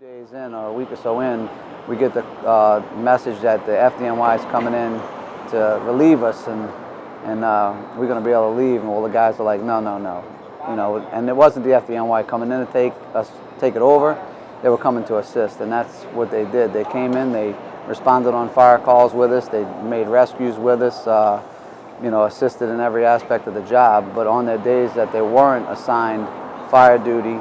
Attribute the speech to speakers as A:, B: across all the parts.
A: days in, or a week or so in, we get the message that the FDNY is coming in to relieve us, and we're going to be able to leave. And all the guys are like, no, no, no, you know. And it wasn't the FDNY coming in to take it over. They were coming to assist, and that's what they did. They came in, they responded on fire calls with us, they made rescues with us, you know, assisted in every aspect of the job. But on their days that they weren't assigned fire duty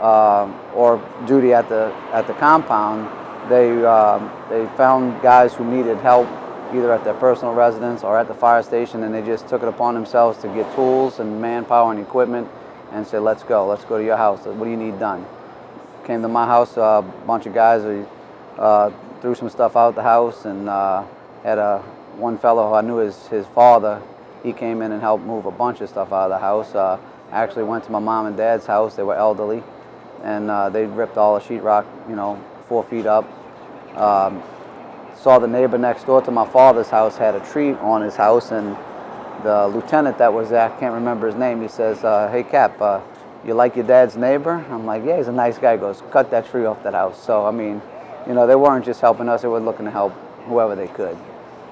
A: or duty at the compound, they found guys who needed help either at their personal residence or at the fire station, and they just took it upon themselves to get tools and manpower and equipment and said, let's go to your house. What do you need done? Came to my house, a bunch of guys threw some stuff out the house, and had one fellow who I knew his father. He came in and helped move a bunch of stuff out of the house. I actually went to my mom and dad's house. They were elderly, and they ripped all the sheetrock, you know, 4 feet up. Saw the neighbor next door to my father's house had a tree on his house, and the lieutenant that was there, I can't remember his name, he says, hey Cap, you like your dad's neighbor? I'm like, yeah, he's a nice guy. He goes, cut that tree off that house. So, I mean, you know, they weren't just helping us, they were looking to help whoever they could.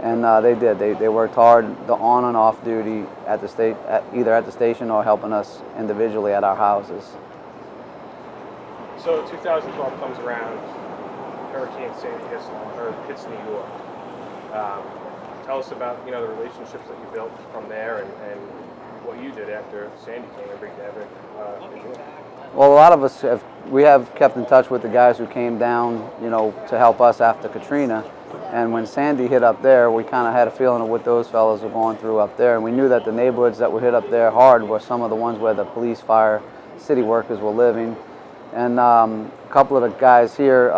A: And they did. They worked hard, the on and off duty at the either at the station or helping us individually at our houses.
B: So 2012 comes around, Hurricane Sandy hits New York. Tell us about, you know, the relationships that you built from there, and what you did after Sandy came and wreaked havoc in New York.
A: Well, a lot of us we have kept in touch with the guys who came down, you know, to help us after Katrina. And when Sandy hit up there, we kind of had a feeling of what those fellows were going through up there. And we knew that the neighborhoods that were hit up there hard were some of the ones where the police, fire, city workers were living. And a couple of the guys here,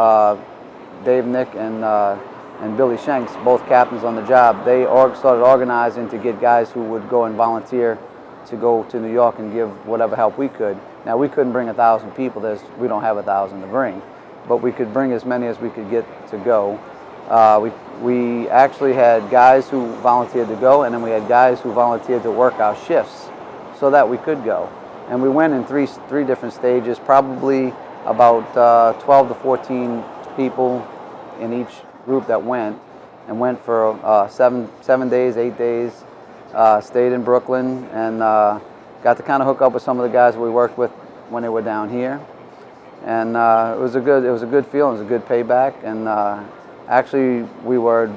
A: Dave Nick and Billy Shanks, both captains on the job, they started organizing to get guys who would go and volunteer to go to New York and give whatever help we could. Now, we couldn't bring 1,000 people. We don't have 1,000 to bring, but we could bring as many as we could get to go. We actually had guys who volunteered to go, and then we had guys who volunteered to work our shifts so that we could go. And we went in three different stages, probably about 12 to 14 people in each group that went, and went for 7 days, 8 days. Stayed in Brooklyn, and got to kind of hook up with some of the guys we worked with when they were down here. And it was a good feeling. It was a good payback. And actually, we were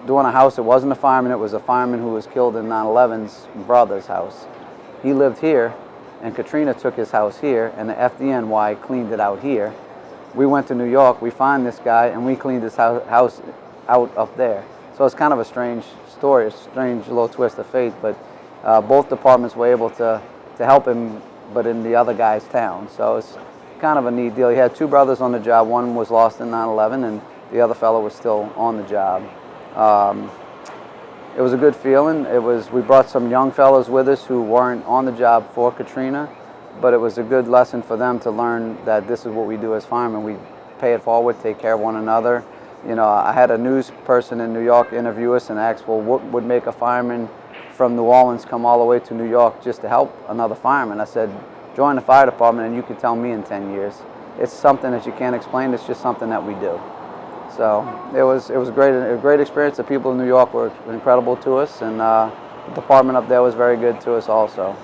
A: doing a house. It wasn't a fireman. It was a fireman who was killed in 9/11's brother's house. He lived here, and Katrina took his house here, and the FDNY cleaned it out here. We went to New York. We found this guy, and we cleaned his house out up there. So it's kind of a strange story, a strange little twist of fate, but both departments were able to help him, but in the other guy's town. So it's kind of a neat deal. He had 2 brothers on the job. One was lost in 9/11, and the other fellow was still on the job. It was a good feeling. We brought some young fellows with us who weren't on the job for Katrina, but it was a good lesson for them to learn that this is what we do as firemen. We pay it forward, take care of one another. You know, I had a news person in New York interview us and ask, well, what would make a fireman from New Orleans come all the way to New York just to help another fireman? I said, join the fire department and you can tell me in 10 years. It's something that you can't explain. It's just something that we do. So it was a great experience. The people in New York were incredible to us, and the department up there was very good to us also.